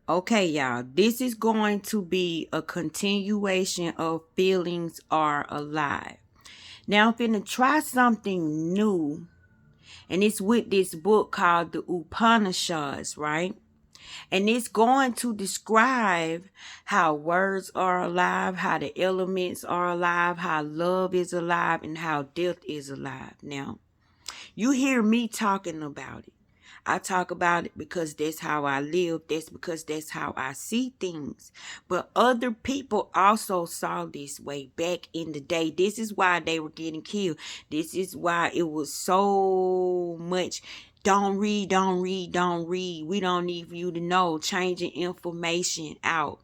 Okay, y'all, this is going to be a continuation of Feelings Are Alive. Now, I'm finna try something new, and it's with this book called the Upanishads, right? And it's going to describe how words are alive, how the elements are alive, how love is alive, and how death is alive. Now, you hear me talking about it. I talk about it because that's how I live. That's because that's how I see things. But other people also saw this way back in the day. This is why they were getting killed. This is why it was so much. Don't read, don't read, don't read. We don't need you to know. Changing information out.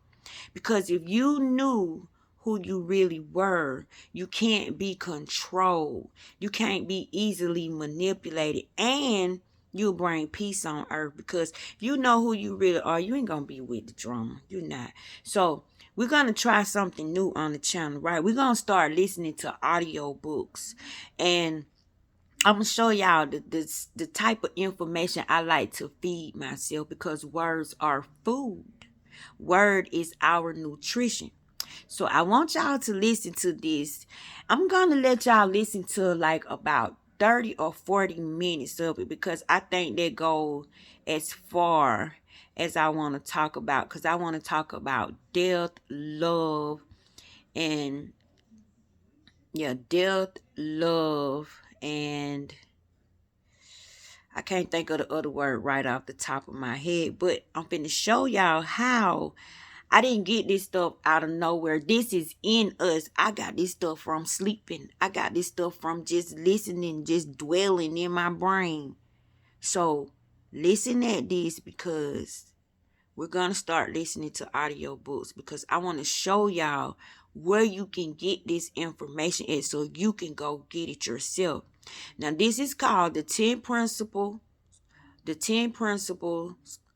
Because if you knew who you really were, you can't be controlled. You can't be easily manipulated. And you'll bring peace on earth. Because if you know who you really are, you ain't going to be with the drama. You're not. So we're going to try something new on the channel, right? We're going to start listening to audio books. And I'm going to show y'all the type of information I like to feed myself, because words are food. Word is our nutrition. So I want y'all to listen to this. I'm going to let y'all listen to like about 30 or 40 minutes of it, because I think that goes as far as I want to talk about, because I want to talk about death, love, and death, love, and I can't think of the other word right off the top of my head, but I'm finna show y'all how I didn't get this stuff out of nowhere. This is in us. I got this stuff from sleeping. I got this stuff from just listening, just dwelling in my brain. So listen at this, because we're going to start listening to audio books, because I want to show y'all where you can get this information at, so you can go get it yourself. Now, this is called the 10 principles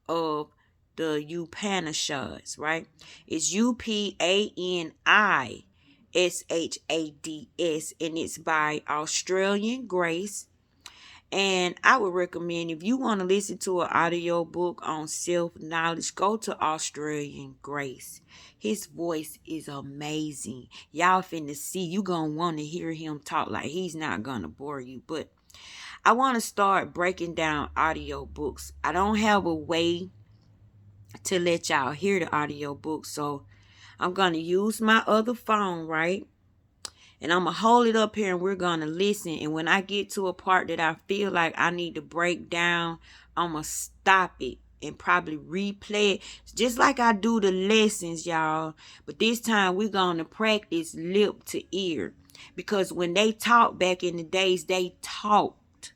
of the Upanishads, right? It's Upanishads, and it's by Australian Grace. And I would recommend, if you want to listen to an audio book on self-knowledge, go to Australian Grace. His voice is amazing. Y'all finna see. You gonna want to hear him talk. Like, he's not gonna bore you. But I want to start breaking down audio books. I don't have a way to let y'all hear the audio book, so I'm going to use my other phone, right? And I'm going to hold it up here, and we're going to listen. And when I get to a part that I feel like I need to break down, I'm going to stop it and probably replay it, just like I do the lessons, y'all. But this time we're going to practice lip to ear, because when they talked back in the days, they talked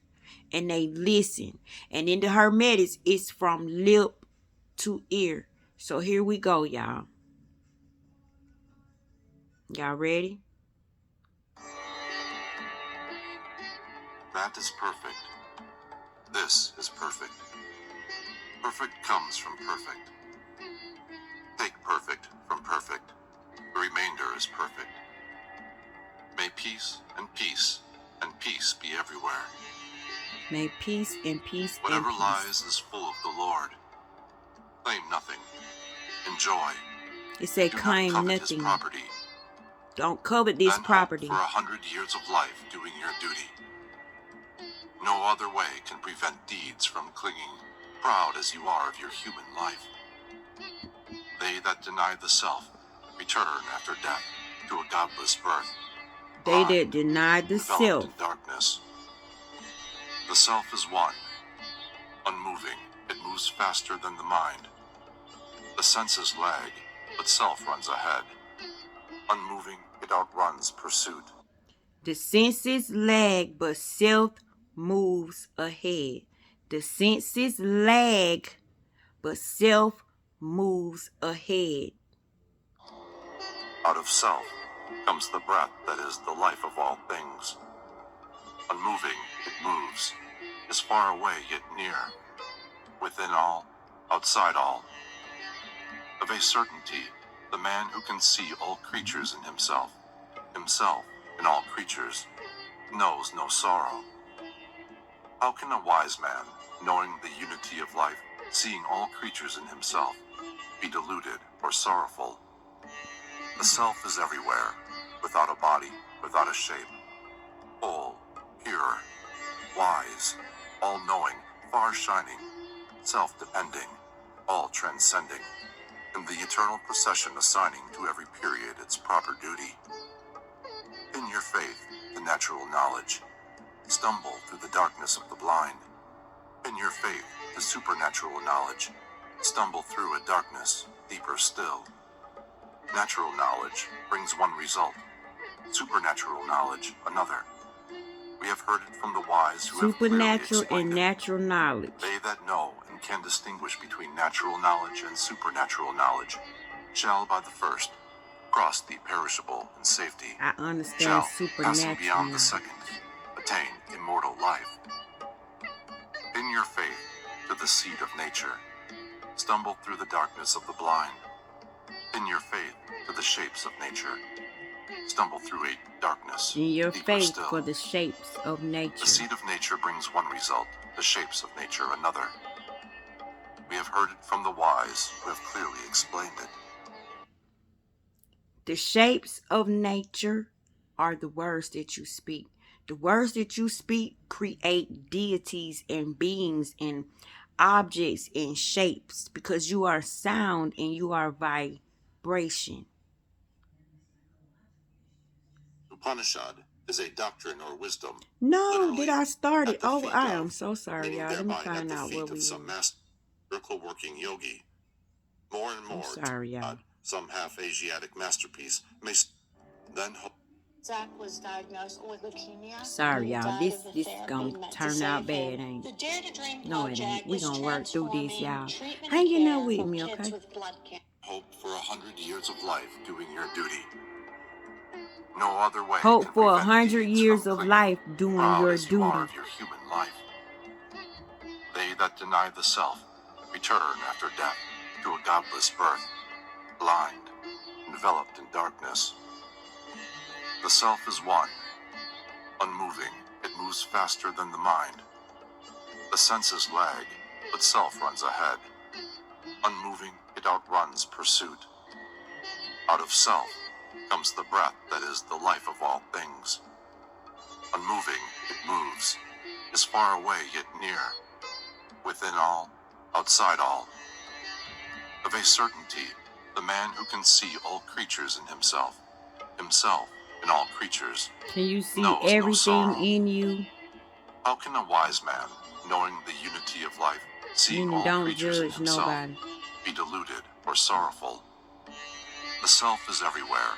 and they listened. And in the Hermetics, it's from lip to ear. So here we go, y'all. Y'all ready? That is perfect. This is perfect. Perfect comes from perfect. Take perfect from perfect. The remainder is perfect. May peace and peace and peace be everywhere. May peace and peace Whatever and peace. lies is full of the Lord. Claim nothing. Enjoy. It said claim covet nothing. His property. Don't covet this Then property. Hope for 100 years of life doing your duty. No other way can prevent deeds from clinging, proud as you are of your human life. They that deny the self return after death to a godless birth. They that deny the Enveloped self. in darkness. The self is one. Unmoving, it moves faster than the mind. The senses lag, but self runs ahead. Unmoving, it outruns pursuit. The senses lag, but self moves ahead. The senses lag, but self moves ahead. Out of self comes the breath that is the life of all things. Unmoving, it moves, is far away yet near, within all, outside all. Of a certainty, the man who can see all creatures in himself in all creatures, knows no sorrow. How can a wise man, knowing the unity of life, seeing all creatures in himself, be deluded or sorrowful. The self is everywhere, without a body, without a shape. Whole, pure, wise, all-knowing, far-shining, self-depending, all-transcending, in the eternal procession assigning to every period its proper duty. In your faith, the natural knowledge, stumble through the darkness of the blind. In your faith, the supernatural knowledge, stumble through a darkness deeper still. Natural knowledge brings one result, supernatural knowledge another. We have heard it from the wise who have clearly Supernatural explained and it. natural knowledge. They that know and can distinguish between natural knowledge and supernatural knowledge shall by the first cross the perishable in safety, I understand shall, passing supernatural beyond the knowledge. second, attain immortal life. In your faith to the seed of nature, stumble through the darkness of the blind. In your faith to the shapes of nature, stumble through a darkness In your deeper faith still. for the shapes of The nature. seed of nature brings one result, the shapes of nature another. We have heard it from the wise who have clearly explained it. The shapes of nature are the words that you speak. The words that you speak create deities and beings and objects and shapes because you are sound and you are vibration. Upanishad is a doctrine or wisdom. No, Literally, did I start at it? the Oh, feet I of, am so sorry, meaning y'all. Let me thereby at find the out feet where of we some were. master miracle working yogi. More and I'm more, sorry, y'all. some half Asiatic masterpiece may then hope. Zach was diagnosed with leukemia. Sorry, and he y'all. died This of the this therapy gonna meant to turn out save bad, him. ain't The it? Dare to Dream No, it ain't. Project We is gonna work through this, transforming y'all. treatment Hang and in there care with for me, kids okay? with blood cancer. Hope for 100 years of life doing your duty. No other way Hope can for prevent 100 deeds years from of clinging, life doing proud your as you are duty. of your human life. They that deny the self return after death to a godless birth, blind, enveloped in darkness. The self is one, unmoving, it moves faster than the mind. The senses lag, but self runs ahead. Unmoving, it outruns pursuit. Out of self comes the breath that is the life of all things. Unmoving, it moves, is far away yet near, within all, outside all. Of a certainty, the man who can see all creatures in himself, himself in all creatures, Can you see knows no everything sorrow. in you? How can a wise man, knowing the unity of life, see Meaning all don't creatures in judge himself, nobody. be deluded or sorrowful? The self is everywhere,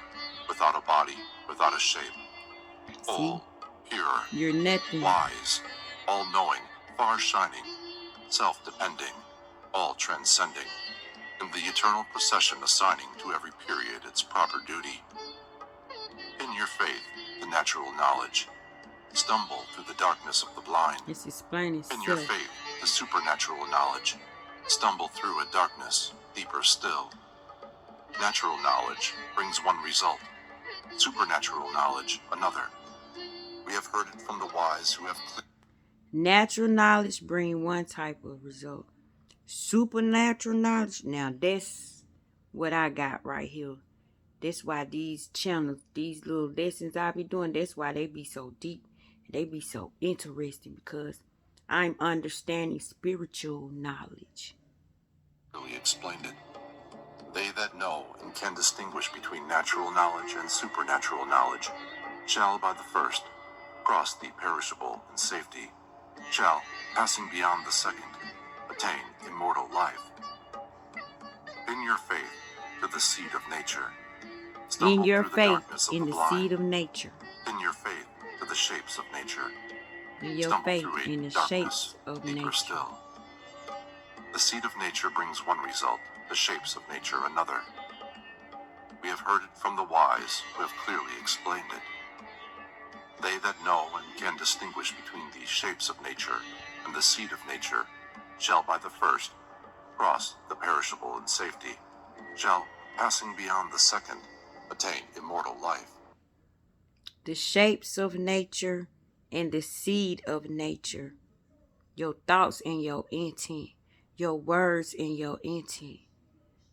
without a body, without a shape. See? Whole, pure, You're nothing. wise, all-knowing, far-shining, self-depending, all-transcending, in the eternal procession assigning to every period its proper duty. In your faith, the natural knowledge, stumble through the darkness of the blind. It's explaining In your itself. faith, the supernatural knowledge, stumble through a darkness deeper still. Natural knowledge brings one result, supernatural knowledge another. We have heard it from the wise who have Natural knowledge bring one type of result. Supernatural knowledge, now that's what I got right here. That's why these channels, these little lessons I be doing, that's why they be so deep. They be so interesting because I'm understanding spiritual knowledge. clearly explained it. They that know and can distinguish between natural knowledge and supernatural knowledge shall by the first cross the perishable in safety, shall, passing beyond the second, attain immortal life. In your faith to the seed of nature, stumble In your through the faith, darkness of in the the blind. seed of nature. In your faith to the shapes of nature, In your stumble faith, through a in the darkness shapes of deeper nature. still. The seed of nature brings one result, the shapes of nature another. We have heard it from the wise who have clearly explained it. They that know and can distinguish between the shapes of nature and the seed of nature shall by the first cross the perishable in safety, shall, passing beyond the second, attain immortal life. The shapes of nature and the seed of nature. Your thoughts and your intent. Your words and your intent.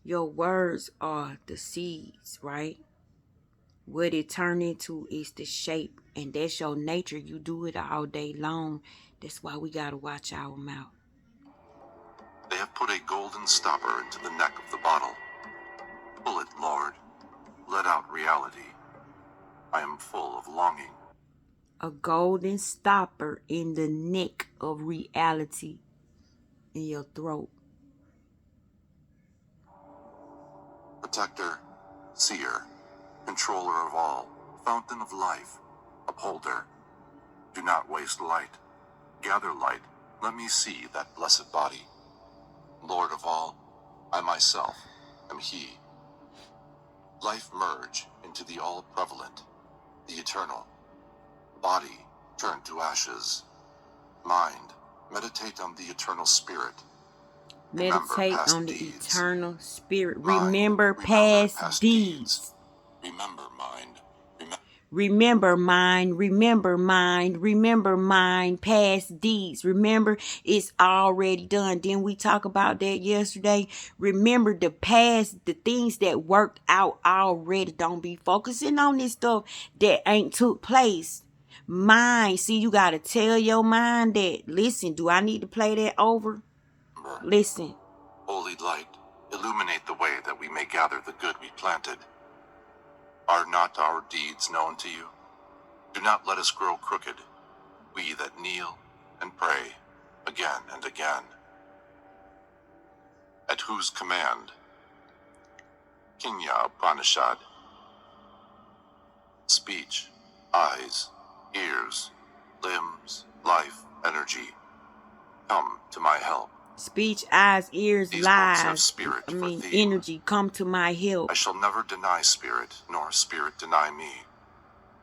Your words are the seeds, right? What it turn into is the shape, and that's your nature. You do it all day long. That's why we gotta watch our mouth. They have put a golden stopper into the neck of the bottle. Pull it, Lord. Let out reality. I am full of longing. A golden stopper in the neck of reality in your throat. Protector, seer, controller of all, fountain of life, upholder. Do not waste light. Gather light. Let me see that blessed body. Lord of all, I myself am he. Life merge into the all-prevalent, the eternal. Body turn to ashes. Mind, meditate on the eternal spirit. Meditate on the eternal spirit. Mind, Remember past deeds. Remember mind. Remember mine, remember mine, remember mine, past deeds. Remember, it's already done. Didn't we talk about that yesterday? Remember the past, the things that worked out already. Don't be focusing on this stuff that ain't took place. Mind, see, you got to tell your mind that, listen, do I need to play that over? Listen. Holy light, illuminate the way that we may gather the good we planted. Are not our deeds known to you? Do not let us grow crooked, we that kneel and pray again and again. At whose command? Kinya Upanishad. Speech, eyes, ears, limbs, life, energy. Come to my help. Speech, eyes, ears, These books have lives, spirit for theme. energy, come to my help. I shall never deny spirit, nor spirit deny me.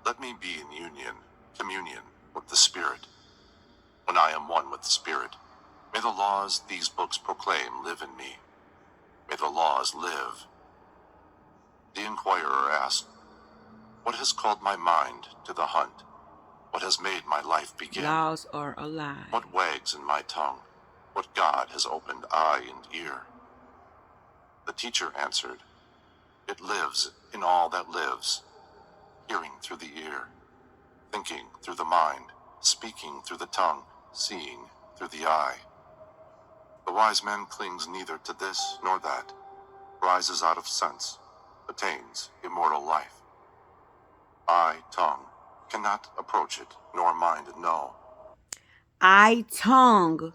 Let me be in union, communion with the spirit. When I am one with the spirit, may the laws these books proclaim live in me. May the laws live. The inquirer asked, what has called my mind to the hunt? What has made my life begin? Laws are alive. What wags in my tongue? What God has opened eye and ear? The teacher answered, it lives in all that lives, hearing through the ear, thinking through the mind, speaking through the tongue, seeing through the eye. The wise man clings neither to this nor that, rises out of sense, attains immortal life. Eye, tongue, cannot approach it, nor mind know. Eye, tongue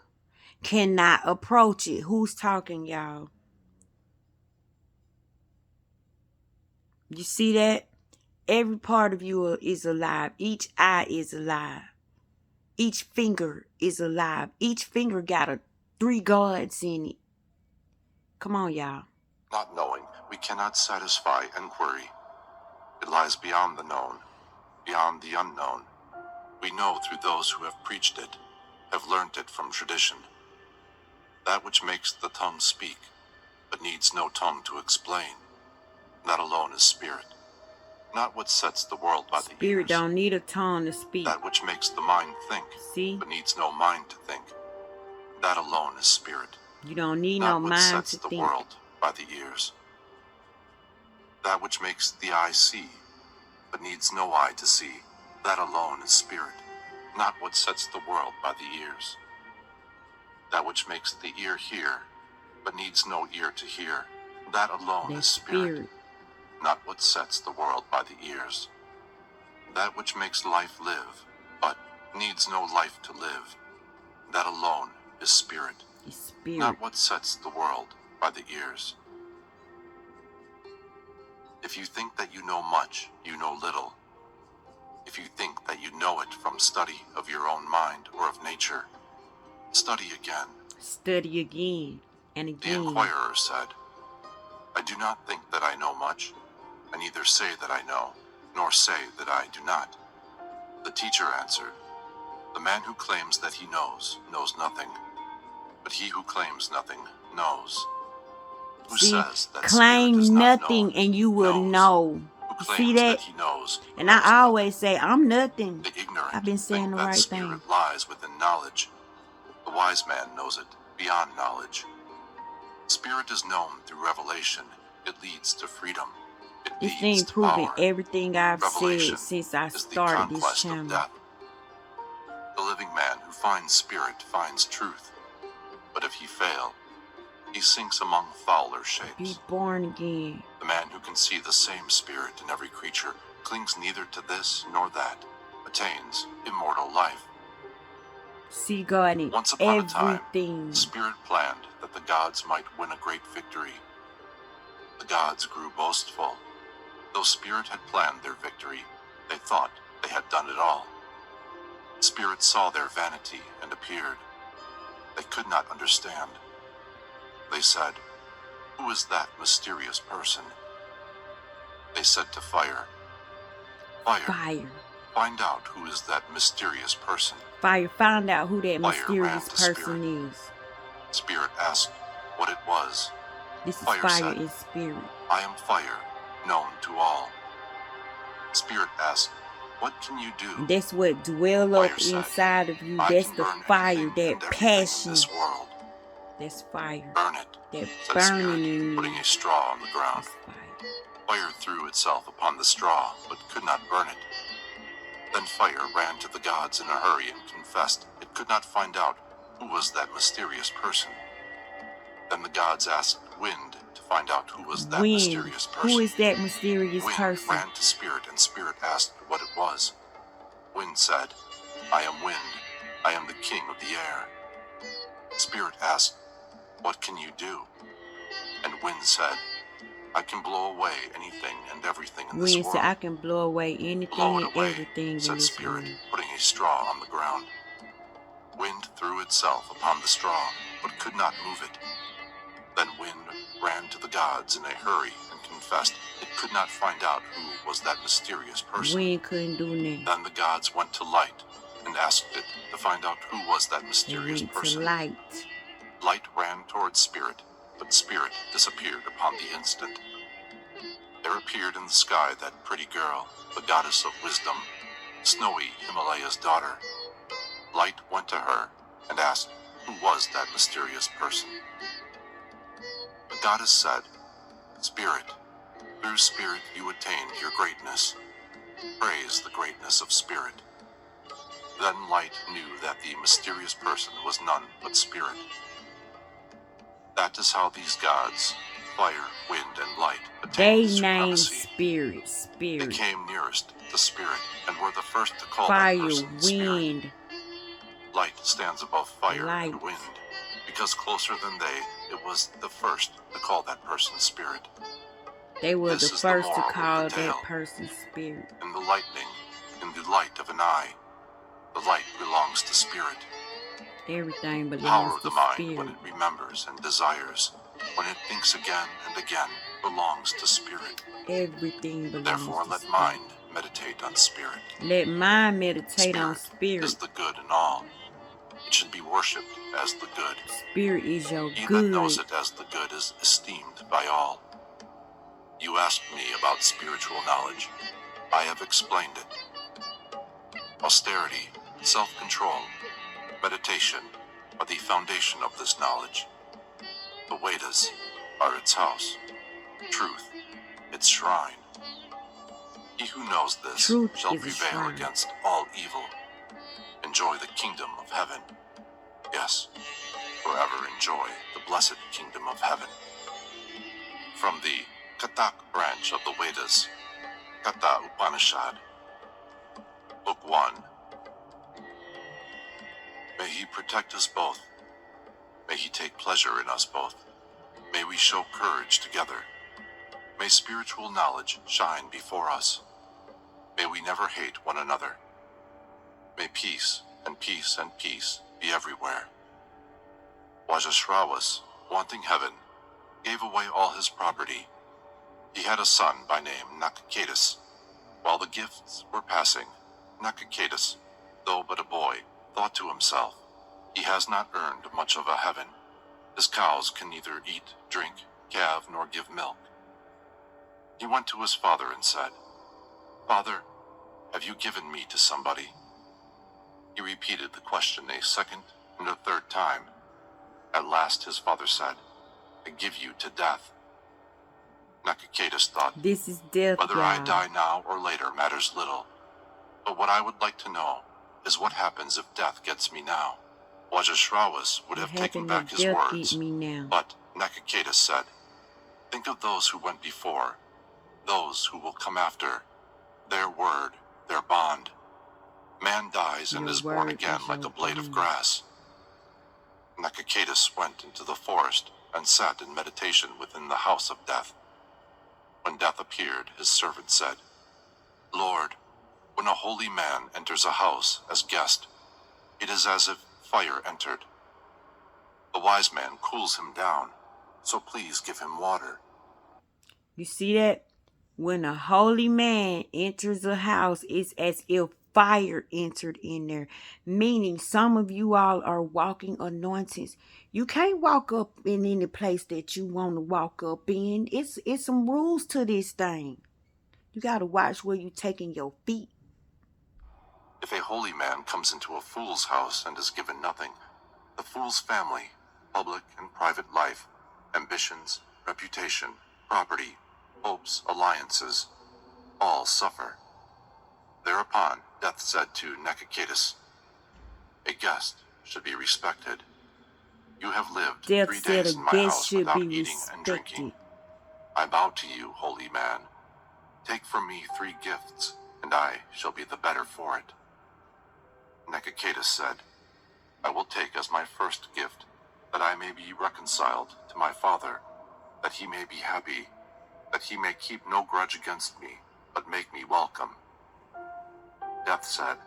cannot approach it. Who's talking, y'all? You see that? Every part of you is alive. Each eye is alive. Each finger is alive. Each finger got 3 gods in it. Come on, y'all. Not knowing, we cannot satisfy inquiry. It lies beyond the known, beyond the unknown. We know through those who have preached it, have learnt it from tradition. That which makes the tongue speak, but needs no tongue to explain, that alone is spirit. Not what sets the world by the ears. Spirit don't need a tongue to speak. That which makes the mind think, see, but needs no mind to think, that alone is spirit. You don't need Not no what mind sets to the think. world by the ears. That which makes the eye see, but needs no eye to see, that alone is spirit. Not what sets the world by the ears. That which makes the ear hear, but needs no ear to hear, that alone is spirit. Not what sets the world by the ears. That which makes life live, but needs no life to live, that alone is spirit. Not what sets the world by the ears. If you think that you know much, you know little. If you think that you know it from study of your own mind or of nature, study again. Study again and again. The inquirer said, I do not think that I know much. I neither say that I know, nor say that I do not. The teacher answered, the man who claims that he knows nothing, but he who claims nothing knows. Who says that claim spirit is not nothing known, and you will knows. know. Who See claims that? he knows, and knows I always nothing. say, I'm nothing. The ignorant I've been saying think the that right spirit thing. lies within knowledge. The wise man knows it beyond knowledge. Spirit is known through revelation. It leads to freedom. It This leads thing to proving power. everything I've Revelation said since I is the started this conquest of channel. death. The living man who finds spirit finds truth. But if he fail, he sinks among fouler Be shapes. born again. The man who can see the same spirit in every creature clings neither to this nor that, attains immortal life. See God in Once upon a time, everything. the Spirit planned that the gods might win a great victory. The gods grew boastful. Though Spirit had planned their victory, they thought they had done it all. Spirit saw their vanity and appeared. They could not understand. They said, "Who is that mysterious person?" They said to Fire, "Fire, Fire. find out who is that mysterious person." Fire, find out who that Fire mysterious ran to person Spirit. is. Spirit asked what it was. This is Fire fire said, in spirit. "I am fire, known to all." Spirit asked, "What can you do?" And that's what dwell up Fire said, inside of you. "I That's can the burn fire, anything that and everything in passion. this world." That's fire. "Burn it," That said burning Spirit, in you. putting a straw on the ground. That's fire. Fire threw itself upon the straw, but could not burn it. Then Fire ran to the gods in a hurry and confessed it could not find out who was that mysterious person. Then the gods asked Wind to find out who was that Wind. mysterious person. Who is that mysterious Wind person? ran to Spirit, and Spirit asked what it was. Wind said, "I am Wind. I am the king of the air." Spirit asked, "What can you do?" And Wind said, "I can blow away anything and everything in this Wind world." said, I can blow away "Blow anything it and away," everything in said this Spirit, world. putting a straw on the ground. Wind threw itself upon the straw, but could not move it. Then Wind ran to the gods in a hurry and confessed it could not find out who was that mysterious person. Wind couldn't do nothing. Then the gods went to Light and asked it to find out who was that They mysterious went person. to light. Light ran towards Spirit, but Spirit disappeared upon the instant. There appeared in the sky that pretty girl, the goddess of wisdom, Snowy Himalaya's daughter. Light went to her and asked who was that mysterious person. The goddess said, "Spirit, through Spirit you attained your greatness. Praise the greatness of Spirit." Then Light knew that the mysterious person was none but Spirit. That is how these gods, Fire, Wind, and Light, They attained named supremacy. spirit. They Spirit. came nearest to Spirit and were the first to call Fire, that person Spirit. wind, Light stands above fire Light. and wind. Because closer than they, it was the first to call that person Spirit. they were This the is the first to moral of call the tale. that person spirit. In the lightning, in the light of an eye, the light belongs to Spirit. Everything Power belongs of the to mind when spirit. it remembers and desires, when it thinks again and again, belongs to Spirit. Everything belongs Therefore to let spirit. mind meditate on Spirit. Let mind meditate on Spirit is spirit. the good in all. It should be worshipped as the good. Spirit is your He that knows good. it as the good is esteemed by all. You asked me about spiritual knowledge. I have explained it. Austerity, self-control, meditation are the foundation of this knowledge. The Vedas are its house. Truth, its shrine. He who knows this Truth shall is a prevail shrine. against all evil. Enjoy the kingdom of heaven. Yes, forever enjoy the blessed kingdom of heaven. From the Katak branch of the Vedas, Katha Upanishad, Book 1. May he protect us both. May he take pleasure in us both. May we show courage together. May spiritual knowledge shine before us. May we never hate one another. May peace and peace and peace be everywhere. Vajashrawas, wanting heaven, gave away all his property. He had a son by name Nakakadis. While the gifts were passing, Nakakadis, though but a boy, thought to himself, he has not earned much of a heaven. His cows can neither eat, drink, calve, nor give milk. He went to his father and said, "Father, have you given me to somebody?" He repeated the question a second and a third time. At last his father said, I give you to death. Necacetus thought, This is death, whether I y'all. die now or later matters little. But what I would like to know is what happens if death gets me now. Wajaschrawis would What have taken happened back if his death words, get me now? but Necacetus said, think of those who went before, those who will come after, their word, their bond. Man dies and Your is born word again is like your a blade of bond. grass. Necacetus went into the forest and sat in meditation within the house of death. When death appeared, his servant said, Lord, when a holy man enters a house as guest, it is as if fire entered. The wise man cools him down, so please give him water. You see that? When a holy man enters a house, it's as if fire entered in there. Meaning some of you all are walking anointings. You can't walk up in any place that you want to walk up in. It's some rules to this thing. You got to watch where you taking your feet. If a holy man comes into a fool's house and is given nothing, the fool's family, public and private life, ambitions, reputation, property, hopes, alliances, all suffer. Thereupon death said to Necacetus, a guest should be respected. You have lived Death 3 said days a in my guest house should without be eating and drinking. respected. I bow to you, holy man. Take from me 3 gifts, and I shall be the better for it. Necacetus said, I will take as my first gift that I may be reconciled to my father, that he may be happy, that he may keep no grudge against me, but make me welcome. Death said,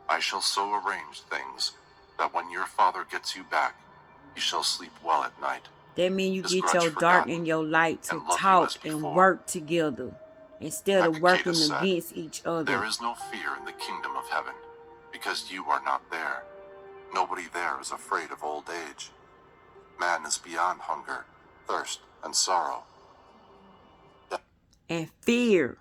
I shall so arrange things that when your father gets you back, you shall sleep well at night. That means you His get grudge your dark forgotten, and your light to and love you talk as and before. work together instead of working Necacetus said, against each other. There is no fear in the kingdom of heaven, because you are not there. Nobody there is afraid of old age. Man is beyond hunger, thirst, and sorrow. And fear.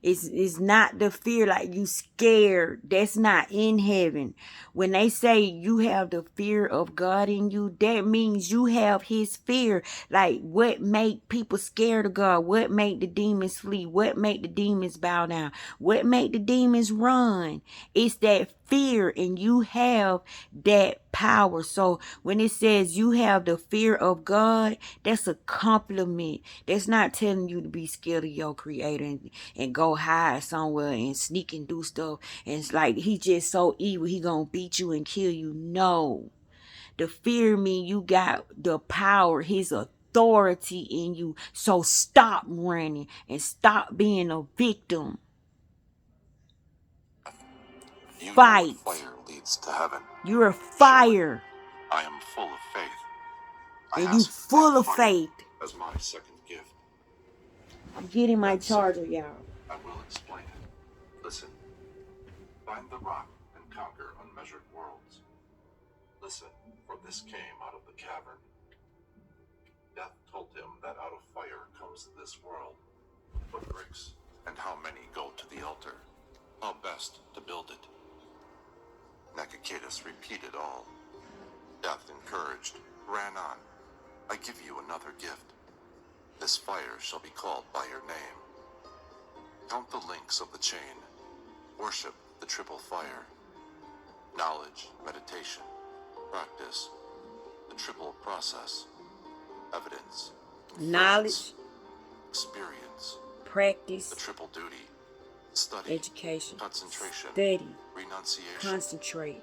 It's not the fear like you scared. That's not in heaven. When they say you have the fear of God in you, that means you have his fear. Like what make people scared of God? What make the demons flee? What make the demons bow down? What make the demons run? It's that fear, and you have that power. So when it says you have the fear of God, that's a compliment. That's not telling you to be scared of your creator and go hide somewhere and sneak and do stuff. And it's like he just so evil, he gonna beat you and kill you. No. The fear mean you got the power, his authority in you. So stop running and stop being a victim. You know Fight. what fire leads to heaven. You're a fire. I am full of faith. I And you ask full that of fire faith. as my second gift. I'm getting my That said, charger, y'all. I will explain it. Listen. Find the rock and conquer unmeasured worlds. Listen, for this came out of the cavern. Death told him that out of fire comes this world. What bricks and how many go to the altar? How best to build it? Necacetus repeated all. Death, encouraged, ran on. I give you another gift. This fire shall be called by your name. Count the links of the chain. Worship the triple fire. Knowledge, meditation, practice, the triple process. Evidence, Knowledge, experience, the practice, triple duty. Study, education, concentration, study, renunciation. concentrate.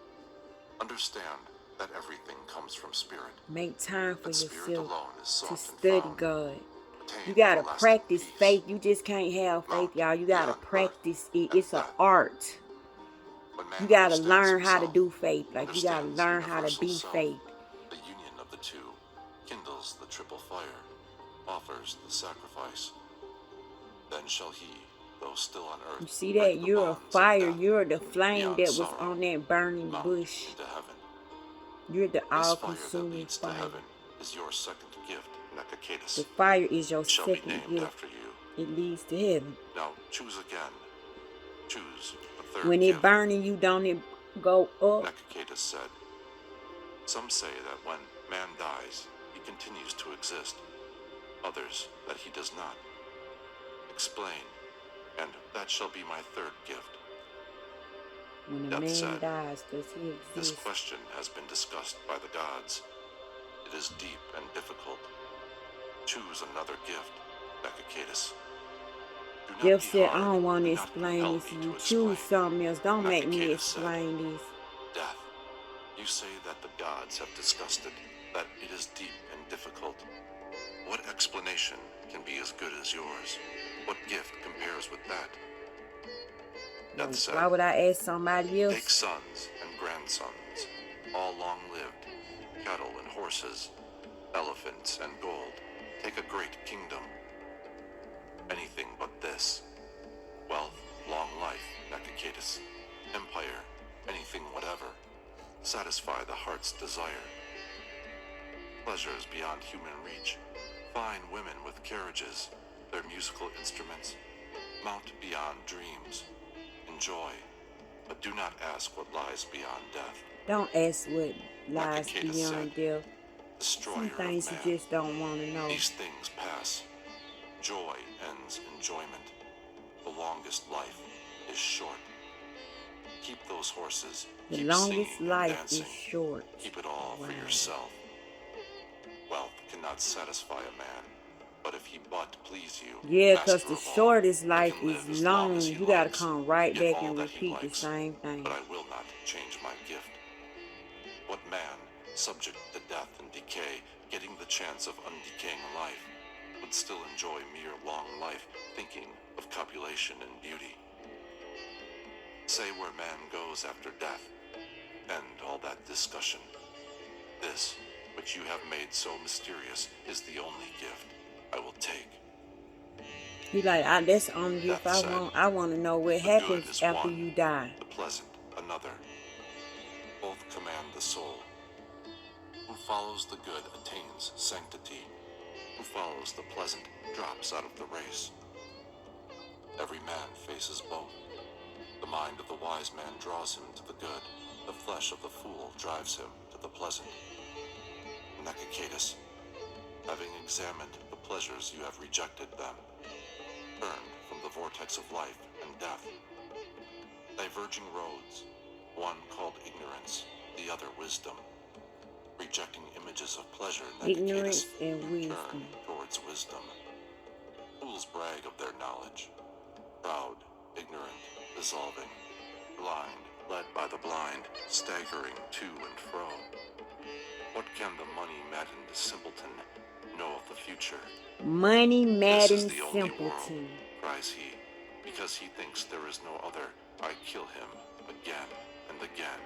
Understand that everything comes from spirit. Make time for That spirit yourself alone is to sought and study found. God. Attain You gotta everlasting practice peace. faith. You just can't have faith, Mount y'all. You gotta beyond birth practice it. and It's an death. art. When man You gotta understands learn how to himself, do faith. Like you gotta understands learn how to universal be self, faith. the union of the two kindles the triple fire, offers the sacrifice. Then shall he, though still on earth, You see break that? the You're a bonds of fire. death, You're the flame beyond that was sorrow, on that burning mount bush. into heaven. You're the This fire that all-consuming leads to fire. heaven is your second gift, Necacetus. The fire is your It shall be second named gift. after you. It leads to heaven. Now choose again. Choose the third When it gift. burning you, don't it go up? Necacetus said, some say that when man dies, he continues to exist, others that he does not. Explain, and that shall be my third gift. When a Death man said, dies, does he this exist? question has been discussed by the gods. It is deep and difficult. Choose another gift, Necacetus. Do not Death be said, I hard. don't want to Do not explain compel this to me you. to Choose explain. something else. Don't make me Necacetus said, explain this. Death, you say that the gods have discussed it, that it is deep and difficult. What explanation can be as good as yours? What gift compares with that? Death said, Why would I ask somebody take else? sons and grandsons, all long-lived, cattle and horses, elephants and gold. Take a great kingdom. Anything but this. Wealth, long life, Necacetus. Empire, anything whatever. Satisfy the heart's desire. Pleasures beyond human reach. Fine women with carriages, their musical instruments. Mount beyond dreams. Enjoy, but do not ask what lies beyond death. Don't ask what lies Necacetus beyond said, death. Destroyer Some of things you man. just don't want to know. These things pass. Joy ends enjoyment. The longest life is short. Keep those horses. The Keep longest singing and life dancing. is short. Keep it all for Wow. yourself. Wealth cannot satisfy a man, but if he but please you, Yeah, master because the of all, shortest he life can live is as long as long. he You gotta loves, come right get back all and that he repeat the likes. same thing. But I will not change my gift. What man, subject to death and decay, getting the chance of undecaying life, would still enjoy mere long life, thinking of copulation and beauty? Say where man goes after death. End all that discussion. This, which you have made so mysterious, is the only gift I will take. You like, that's the only gift Death I said, want. I want to know what The good happens is after one, you die. the pleasant another. Both command the soul. Who follows the good attains sanctity. Who follows the pleasant drops out of the race. Every man faces both. The mind of the wise man draws him to the good. The flesh of the fool drives him to the pleasant. Necacetus, having examined the pleasures you have rejected them, turned from the vortex of life and death. Diverging roads, one called ignorance, the other wisdom. Rejecting images of pleasure, Ignorance Necacetus, and you wisdom. turn towards wisdom. Fools brag of their knowledge. Proud, ignorant, dissolving. Blind, led by the blind, staggering to and fro. What can the money-maddened simpleton know of the future? Money, This is madden, the only world, simpleton. cries he. Because he thinks there is no other, I kill him again and again.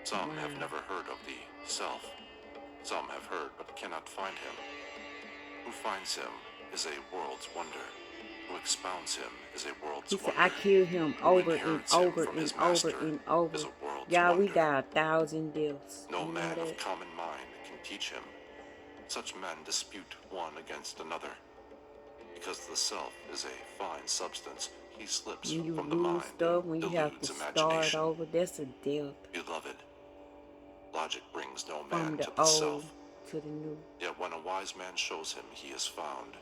Some have never heard of the self. Some have heard but cannot find him. Who finds him is a world's wonder. Who expounds him is a world's He said, wonder. I kill him Who over and inherits him over from and his over master and over. is a world's Y'all, we wonder. die 1,000 deaths. No You know man of that? common mind can teach him. Such men dispute one against another. Because the self is a fine substance, he slips When you from the lose mind stuff, and when you have to deludes start imagination. over, that's a death. Beloved, logic brings no From man the to the old self. to the new. Yet when a wise man shows him, he is found.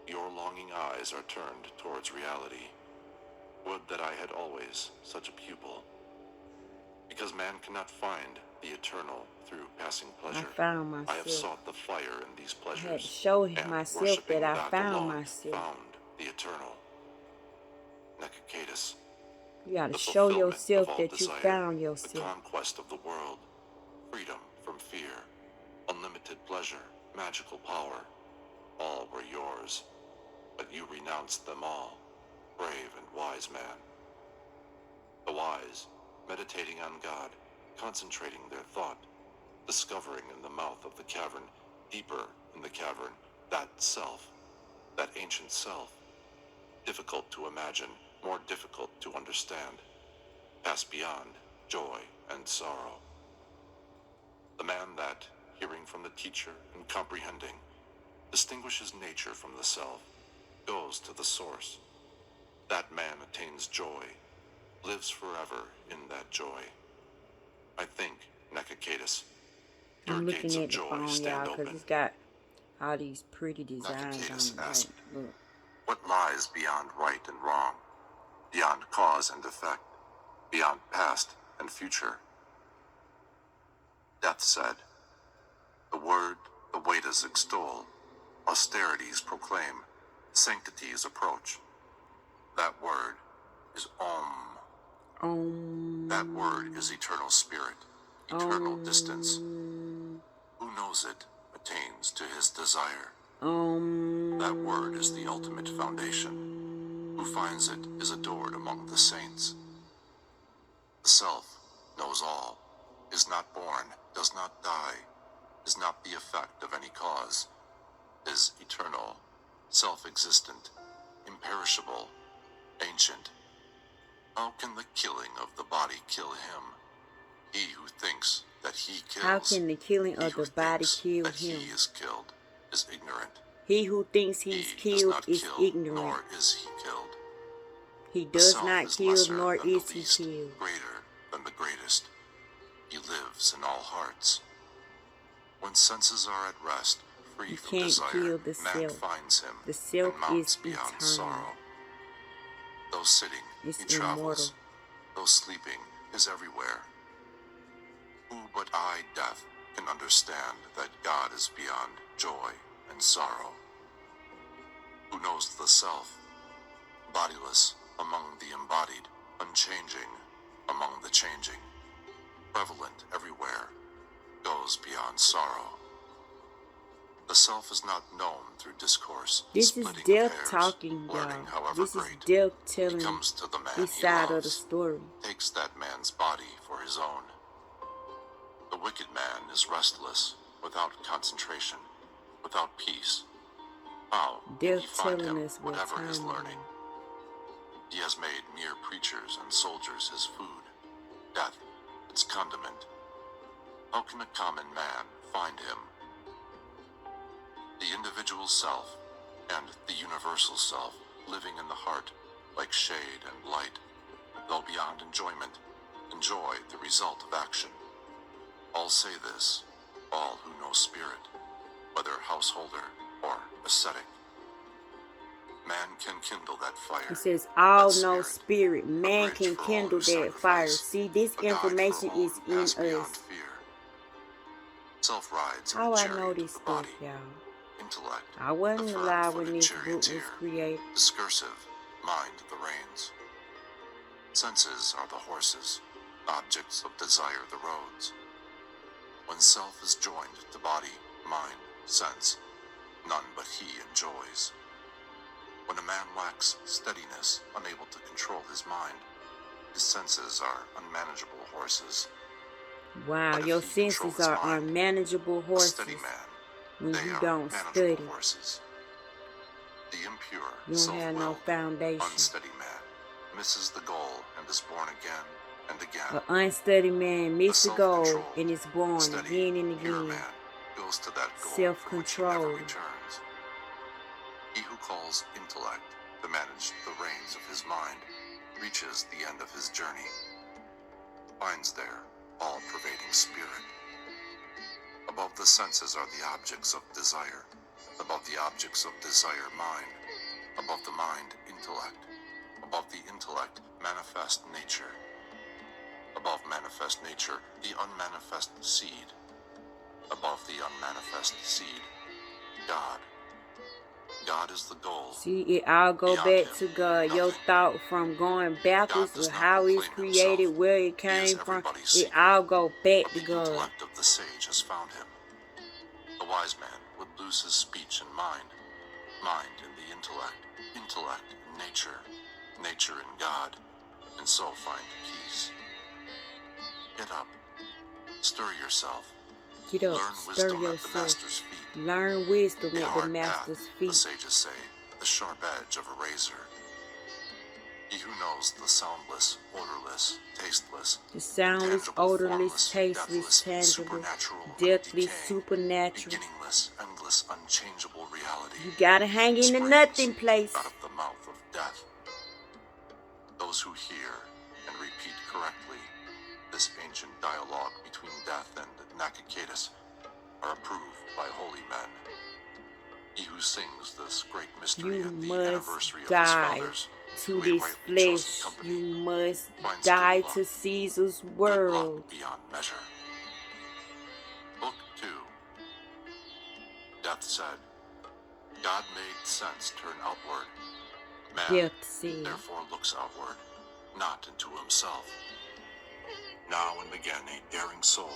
Your longing eyes are turned towards reality. Would that I had always such a pupil. Because man cannot find the eternal through passing I pleasure. found I have myself. sought the fire in these I had to pleasures, show and myself worshiping that I that found alone, myself. found the eternal. Necacetus, You gotta the show fulfillment yourself of all that you desire, found the yourself. conquest of the world, freedom from fear, unlimited pleasure, magical power, all were yours, but you renounced them all, brave and wise man. The wise, meditating on God, concentrating their thought, discovering in the mouth of the cavern, deeper in the cavern, that self, that ancient self, difficult to imagine, more difficult to understand, pass beyond joy and sorrow. The man that, hearing from the teacher and comprehending, distinguishes nature from the self, goes to the source. That man attains joy, lives forever in that joy. I think, Necacetus, Your I'm gates looking of at the joy phone, stand y'all, because open. it's got all these pretty designs Nacicaitus on it. asked, Like, look. what lies beyond right and wrong, beyond cause and effect, beyond past and future? Death said, the word the Vedas extol, austerities proclaim, sanctities approach. That word is Om. That word is eternal spirit, eternal distance. Who knows it attains to his desire. That word is the ultimate foundation. Who finds it is adored among the saints. The self knows all, is not born, does not die, is not the effect of any cause, is eternal, self-existent, imperishable, ancient. How can the killing of the body kill him? He who thinks that he kills, How can the killing he of who the body thinks kill that him? he is killed is ignorant. He who thinks He he's does killed not is kill, ignorant. nor is he killed. He The does self not is kill, lesser nor than is the he least, killed. greater than the greatest. He lives in all hearts. When senses are at rest, free You from can't desire, kill the man self. finds him The self and mounts is beyond eternal. sorrow. Though sitting, It's he travels. immortal. Though sleeping, is everywhere. Who but I, death, can understand that God is beyond joy and sorrow? Who knows the self, bodiless among the embodied, unchanging among the changing, prevalent everywhere, goes beyond sorrow. The self is not known through discourse, This is splitting death hairs, talking, learning y'all. however This is great. death He telling comes to the man his he side of the loves, story. takes that man's body for his own. The wicked man is restless, without concentration, without peace. How can Death he find telling him, us what whatever time his it learning? is. He has made mere preachers and soldiers his food, death its condiment. How can a common man find him? The individual self and the universal self living in the heart like shade and light, though beyond enjoyment, enjoy the result of action. All say this, all who know spirit, whether householder or ascetic. Man can kindle that fire. It says, all that know spirit, spirit. Man bridge can for all kindle who that fire. sacrifice, See, this a guide for information all is who in pass beyond us. fear. Self rides in How the I know chariot this of the body. stuff, y'all. Intellect, I wasn't the alive when firm-footed this book was charioteer. created. Discursive, mind the reins. Senses are the horses, objects of desire the roads. When self is joined to body, mind, sense, none but he enjoys. When a man lacks steadiness, unable to control his mind, his senses are unmanageable horses. Wow, But if your he control senses his are mind, unmanageable a horses steady man, when they you are don't manageable study. horses. The impure, You don't have no self-willed, foundation. unsteady man misses the goal and is born again and again. An unsteady man misses the goal self-controlled, and is born steady, again and pure again. man goes to that goal from which he never Self-control. returns. He who calls intellect to manage the reins of his mind reaches the end of his journey, finds there all-pervading spirit. Above the senses are the objects of desire, above the objects of desire mind, above the mind intellect, above the intellect manifest nature, above manifest nature the unmanifest seed, above the unmanifest seed God. God is the goal. See, it all go Beyond back him, to God. Your nothing. thought from going backwards God does to not how it's proclaim created, himself. where it He is came from. everybody's It secret, all go back but to the God. intellect of the sage has found him. The wise man would lose his speech and mind in the intellect, intellect in nature, nature in God, and so find peace. Get up, stir yourself, Get up, learn stir wisdom at the yourself. master's feet. Learn wisdom A at the hard master's path, feet. the sages say, the sharp edge of a razor. He who knows the soundless, odorless, tasteless, The soundless, intangible, odorless, formless, tasteless, deathless, tangible, supernatural, deathly, undecaying, supernatural. beginningless, endless, unchangeable reality. You gotta hang in the springs nothing place. out of the mouth of death. Those who hear and repeat correctly this ancient dialogue between death and Nacicaitus are approved by holy men. He who sings this great mystery You at the must anniversary of his die fathers, to to a this rightly chosen flesh. company, You must finds die good luck, to Caesar's good world. luck beyond measure. Book 2. Death said, God made sense turn outward. Man, Death said, therefore, looks outward, not into himself. Now and again a daring soul,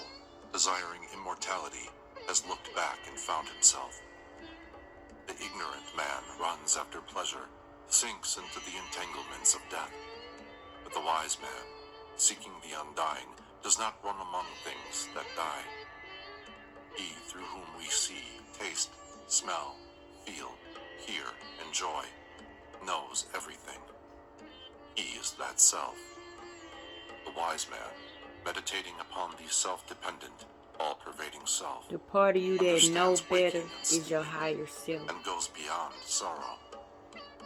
desiring immortality, has looked back and found himself. The ignorant man runs after pleasure, sinks into the entanglements of death. But the wise man, seeking the undying, does not run among things that die. He through whom we see, taste, smell, feel, hear, enjoy, knows everything. He is that self. The wise man, meditating upon the self-dependent, all-pervading self, the part of you that know understands better waking and is your sleeping, higher self. and goes beyond sorrow.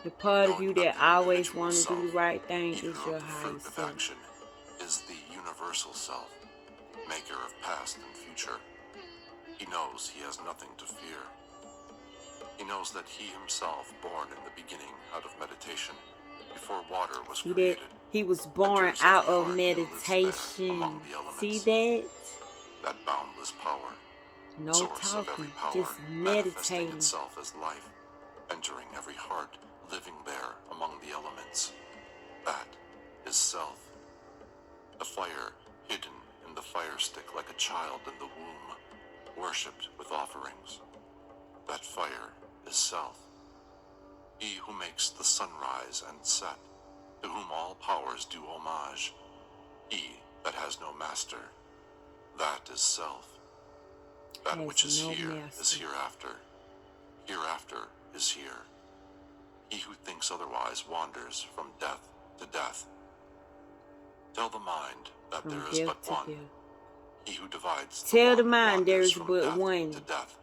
The part of Knowing you that that the always individual want to do self, the right thing eater is your of the higher fruit of self. action, is the universal self, maker of past and future. He knows he has nothing to fear. He knows that he himself, born in the beginning out of meditation, before water was See that? created, He was born enters out every of heart and lives there meditation. among the See elements. that? That boundless power, No source of every talking, power, just manifesting meditating. itself as life, entering every heart, living there among the elements. That is self. The fire hidden in the fire stick like a child in the womb, worshipped with offerings. That fire is self. He who makes the sunrise and set, to whom all powers do homage. He that has no master, that is self. That Has which is no here master. is hereafter. Hereafter is here. He who thinks otherwise wanders from death to death. Tell the mind that From there is death but to one. death. He who divides Tell the one mind there wanders is from but death one. to death.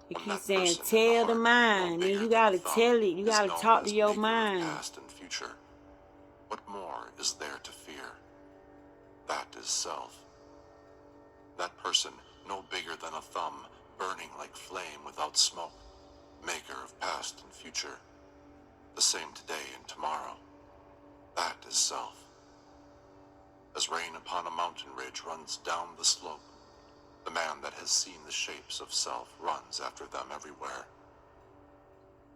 It When keeps that saying, person in the tell the heart, mind. no And bigger you than gotta a thumb, tell it. You is gotta known talk to as your maker of mind. past and future. What more is there to fear? That is self. That person, no bigger than a thumb, burning like flame without smoke, maker of past and future, the same today and tomorrow. That is self. As rain upon a mountain ridge runs down the slope, the man that has seen the shapes of self runs after them everywhere.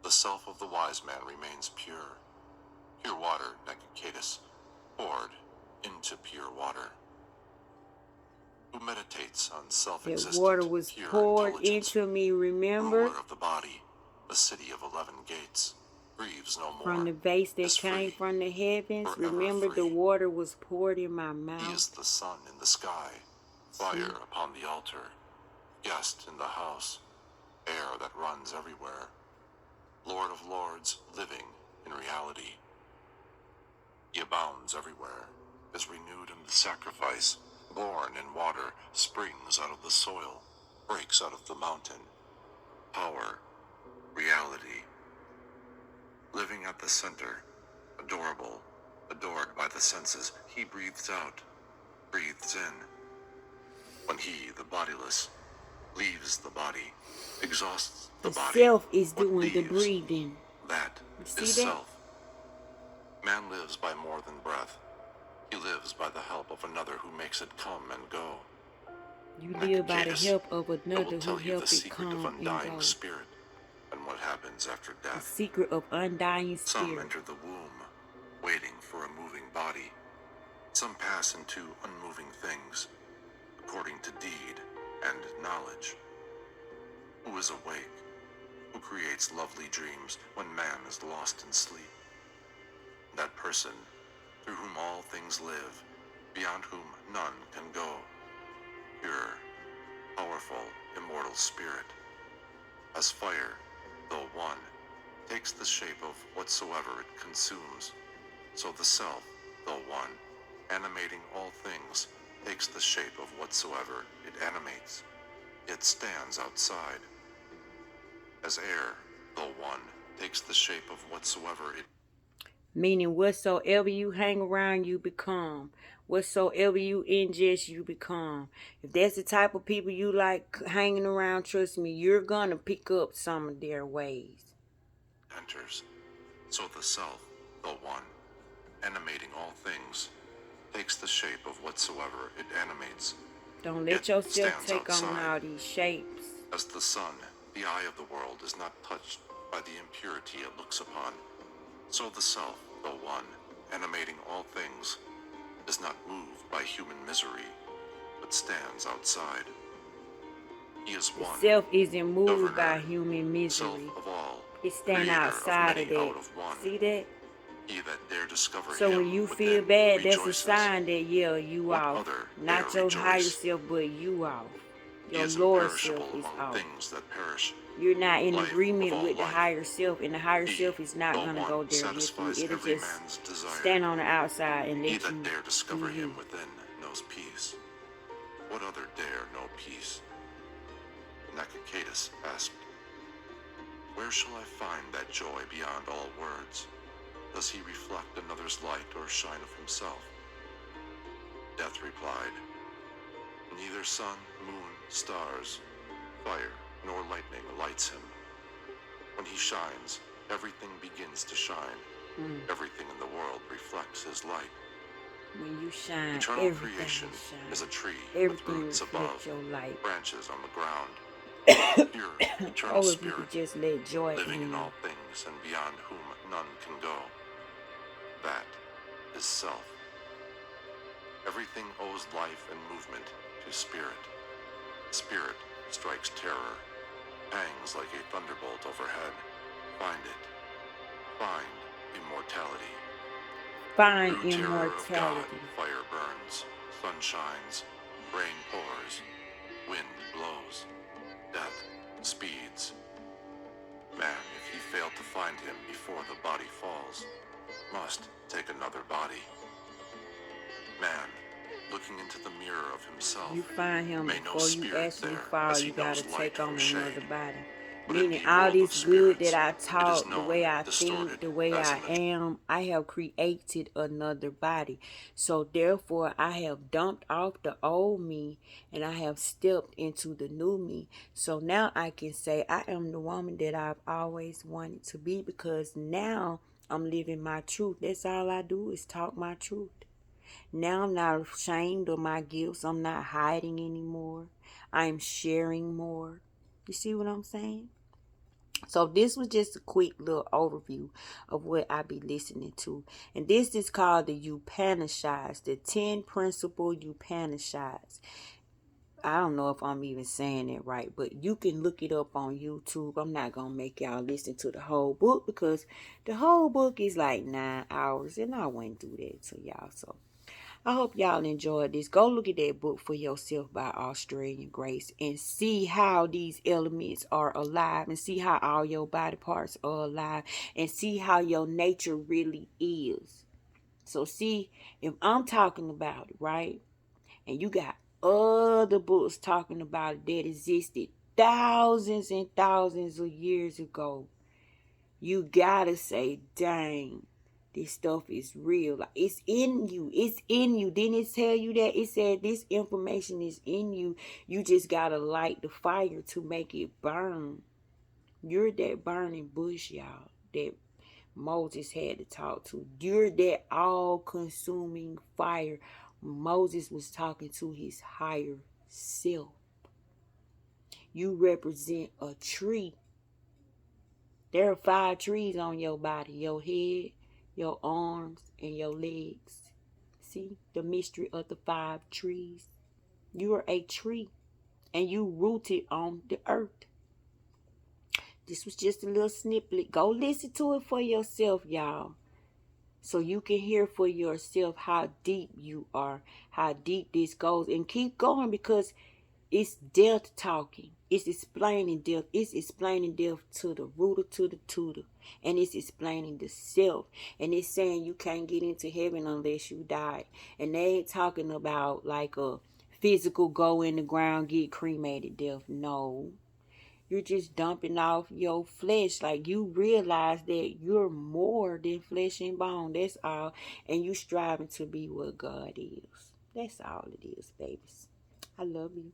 The self of the wise man remains pure. Pure water, Necacatus, poured into pure water. Who meditates on That self-existent, water was pure poured intelligence, into me, remember? ruler of the body, the city of 11 gates, grieves no more, From the vase that is came free, from the heavens. forever Remember the free. water was poured in my He mouth. is the sun in the sky, fire upon the altar, guest in the house, air that runs everywhere, Lord of lords living in reality. He abounds everywhere, is renewed in the sacrifice, born in water, springs out of the soil, breaks out of the mountain. Power, reality. Living at the center, adorable, adored by the senses, he breathes out, breathes in. When he, the bodiless, leaves the body, exhausts the The body, self is what doing the leaves? breathing. That You is see that? self. Man lives by more than breath. He lives by the help of another who makes it come and go. You live by the Necacatus, help of I another will who tell you help the it secret of come and undying go. spirit and what happens after The death. secret of undying Some spirit. enter the womb, waiting for a moving body. Some pass into unmoving things, according to deed and knowledge. Who is awake? Who creates lovely dreams when man is lost in sleep? That person, through whom all things live, beyond whom none can go. Pure, powerful, immortal spirit. As fire, though one, takes the shape of whatsoever it consumes, so the self, though one, animating all things, takes the shape of whatsoever it animates, yet stands outside. As air, though one, takes the shape of whatsoever it... Meaning whatsoever you hang around, you become. Whatsoever you ingest, you become. If that's the type of people you like hanging around, trust me, you're gonna pick up some of their ways. Enters. So the self, the one, animating all things, takes the shape of whatsoever it animates. Don't Yet let yourself stands take on outside. all these shapes. As the sun, the eye of the world is not touched by the impurity it looks upon, so the self, the one, animating all things, is not moved by human misery, but stands outside. He is one, Self isn't moved by governor, human self misery. of all, It stand creator outside of of many that. out of one. See that? He that dare discover So him when you within feel bad, that's a rejoices. sign that, yeah, you What off. other Not dare your higher rejoice? self, but you off. He Your is lower imperishable self is among off. things that perish. You're not in Life of agreement all with the life. higher self, and the higher He, self is not the going to one, go there with you. satisfies It'll every just man's desire. stand on the outside and He let that you dare discover be you. him within knows peace. What other dare know peace? Nacicadus asked, where shall I find that joy beyond all words? Does he reflect another's light or shine of himself? Death replied, neither sun, moon, stars, fire, nor lightning lights him. When he shines, everything begins to shine. Everything in the world reflects his light. When you shine, Eternal everything creation shines. is a tree Everything with roots above, reflects your light. branches on the ground. Pure, eternal Oh, if you spirit, could just let joy living in in. all things and beyond whom none can go. That is self. Everything owes life and movement to spirit. Spirit strikes terror, hangs like a thunderbolt overhead. Find it. Find immortality. Find Through terror of God, immortality. fire burns, sun shines, rain pours, wind blows, death speeds. Man, if he failed to find him before the body falls, must take another body. Man, looking into the mirror of himself, You find him may know before you spirit actually there, fall. as he You gotta knows light take on from another shade. body. But in Meaning the all world of this good that spirits, I it is talk, the known, way I distorted, think, the way as I in a am, I have created another body. So therefore I have dumped off the old me and I have stepped into the new me. So now I can say I am the woman that I've always wanted to be, because now I'm living my truth. That's all I do is talk my truth. Now I'm not ashamed of my gifts. I'm not hiding anymore. I'm sharing more. You see what I'm saying? So this was just a quick little overview of what I be listening to. And this is called the Upanishads, the 10 principle Upanishads. I don't know if I'm even saying it right, but you can look it up on YouTube. I'm not going to make y'all listen to the whole book because the whole book is like 9 hours and I wouldn't do that to y'all. So I hope y'all enjoyed this. Go look at that book for yourself by Australian Grace and see how these elements are alive and see how all your body parts are alive and see how your nature really is. So see, if I'm talking about it, right, and you got other books talking about it that existed thousands and thousands of years ago, you gotta say, dang, this stuff is real. Like, it's in you. It's in you. Didn't it tell you that? It said this information is in you. You just gotta light the fire to make it burn. You're that burning bush, y'all, that Moses had to talk to. You're that all-consuming fire. Moses was talking to his higher self. You represent a tree. There are 5 trees on your body: your head, your arms, and your legs. See the mystery of the 5 trees. You are a tree and you rooted on the earth. This was just a little snippet. Go listen to it for yourself, y'all, so you can hear for yourself how deep you are, how deep this goes, and keep going, because it's death talking. It's explaining death. It's explaining death to the rooter, to the tutor. And it's explaining the self. And it's saying you can't get into heaven unless you die. And they ain't talking about like a physical go in the ground, get cremated death. No. You're just dumping off your flesh. Like, you realize that you're more than flesh and bone. That's all. And you striving to be what God is. That's all it is, babies. I love you.